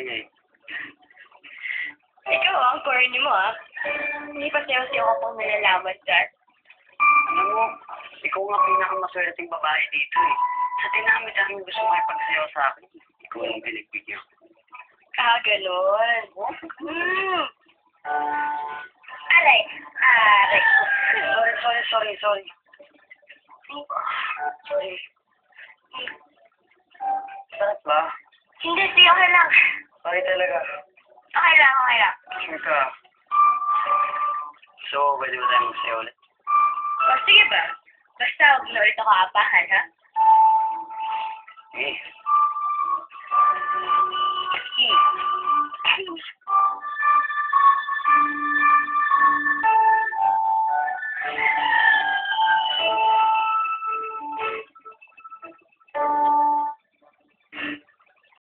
nga eh. Ikaw, ang corny mo, ah. Hindi pa sayo-sayo ka pang nalalaman dyan. Alam mo, ikaw nga pinakamaswerteng babae dito eh. Sa dinami-daming gusto makipagsayaw sa akin, ikaw ang pinagbigyan. Ah, ganun. Aray. Aray. Sorry. Sorry. Sarap ba? Hindi, okay lang. Sorry talaga. Okay lang. Sure ka. So, pwede ba tayo magsayaw ulit? O, sige ba? Basta huwag na ulit ako apahan, ha?